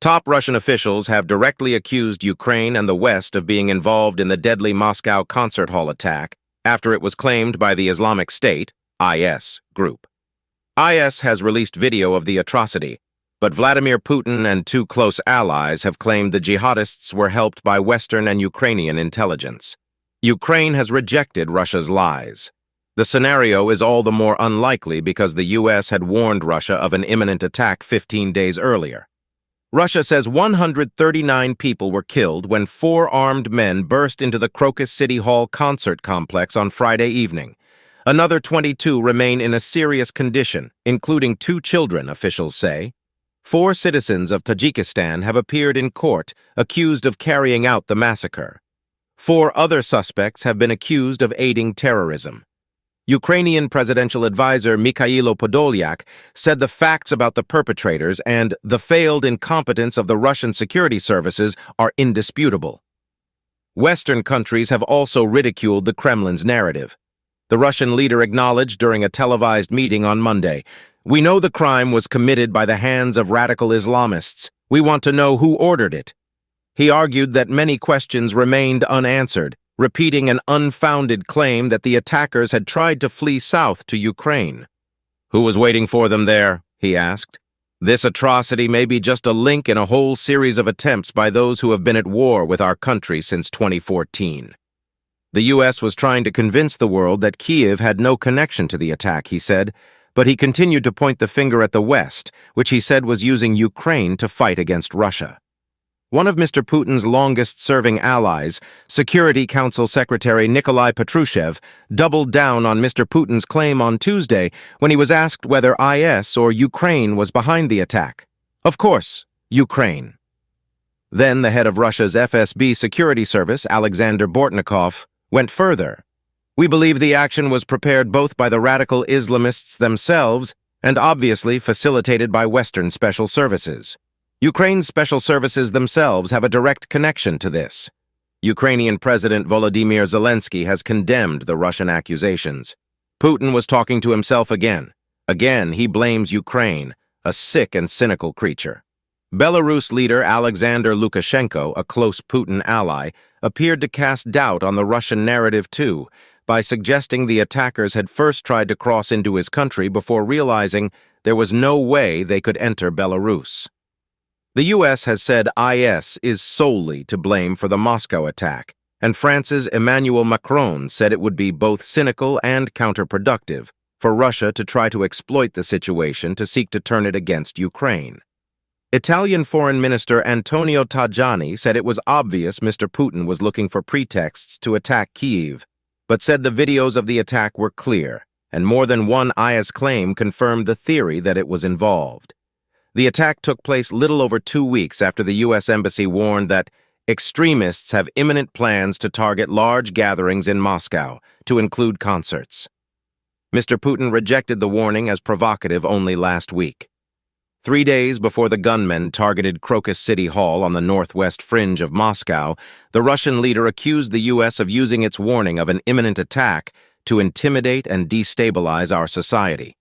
Top Russian officials have directly accused Ukraine and the West of being involved in the deadly Moscow concert hall attack after it was claimed by the Islamic State, IS, group. IS has released video of the atrocity, but Vladimir Putin and two close allies have claimed the jihadists were helped by Western and Ukrainian intelligence. Ukraine has rejected Russia's lies. The scenario is all the more unlikely because the U.S. had warned Russia of an imminent attack 15 days earlier. Russia says 139 people were killed when 4 armed men burst into the Crocus City Hall concert complex on Friday evening. Another 22 remain in a serious condition, including 2 children, officials say. 4 citizens of Tajikistan have appeared in court accused of carrying out the massacre. 4 other suspects have been accused of aiding terrorism. Ukrainian presidential advisor Mikhailo Podolyak said the facts about the perpetrators and the failed incompetence of the Russian security services are indisputable. Western countries have also ridiculed the Kremlin's narrative. The Russian leader acknowledged during a televised meeting on Monday, "We know the crime was committed by the hands of radical Islamists. We want to know who ordered it." He argued that many questions remained unanswered, repeating an unfounded claim that the attackers had tried to flee south to Ukraine. "Who was waiting for them there?" he asked. "This atrocity may be just a link in a whole series of attempts by those who have been at war with our country since 2014. The U.S. was trying to convince the world that Kyiv had no connection to the attack, he said, but he continued to point the finger at the West, which he said was using Ukraine to fight against Russia. One of Mr. Putin's longest-serving allies, Security Council Secretary Nikolai Patrushev, doubled down on Mr. Putin's claim on Tuesday when he was asked whether IS or Ukraine was behind the attack. Of course, Ukraine. Then the head of Russia's FSB security service, Alexander Bortnikov, went further. "We believe the action was prepared both by the radical Islamists themselves and obviously facilitated by Western special services. Ukraine's special services themselves have a direct connection to this." Ukrainian President Volodymyr Zelensky has condemned the Russian accusations. Putin was talking to himself again. Again, he blames Ukraine, a sick and cynical creature. Belarus leader Alexander Lukashenko, a close Putin ally, appeared to cast doubt on the Russian narrative too, by suggesting the attackers had first tried to cross into his country before realizing there was no way they could enter Belarus. The U.S. has said IS is solely to blame for the Moscow attack, and France's Emmanuel Macron said it would be both cynical and counterproductive for Russia to try to exploit the situation to seek to turn it against Ukraine. Italian Foreign Minister Antonio Tajani said it was obvious Mr. Putin was looking for pretexts to attack Kyiv, but said the videos of the attack were clear, and more than one IS claim confirmed the theory that it was involved. The attack took place little over 2 weeks after the U.S. Embassy warned that extremists have imminent plans to target large gatherings in Moscow, to include concerts. Mr. Putin rejected the warning as provocative only last week. 3 days before the gunmen targeted Crocus City Hall on the northwest fringe of Moscow, the Russian leader accused the U.S. of using its warning of an imminent attack to intimidate and destabilize our society.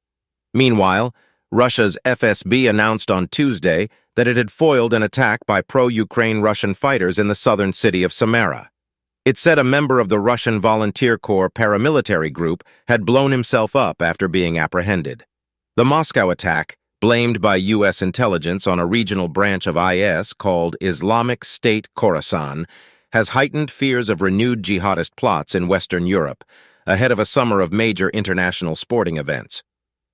Meanwhile, Russia's FSB announced on Tuesday that it had foiled an attack by pro-Ukraine Russian fighters in the southern city of Samara. It said a member of the Russian Volunteer Corps paramilitary group had blown himself up after being apprehended. The Moscow attack, blamed by U.S. intelligence on a regional branch of IS called Islamic State Khorasan, has heightened fears of renewed jihadist plots in Western Europe, ahead of a summer of major international sporting events.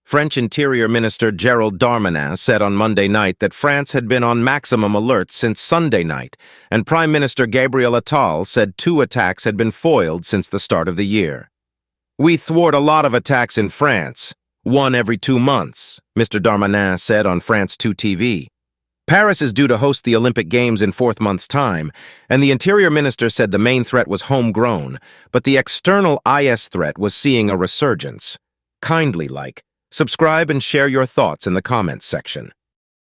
French Interior Minister Gerald Darmanin said on Monday night that France had been on maximum alert since Sunday night, and Prime Minister Gabriel Attal said 2 attacks had been foiled since the start of the year. "We thwart a lot of attacks in France, 1 every 2 months, Mr. Darmanin said on France 2 TV. Paris is due to host the Olympic Games in 4 months' time, and the Interior Minister said the main threat was homegrown, but the external IS threat was seeing a resurgence. Kindly like, subscribe and share your thoughts in the comments section.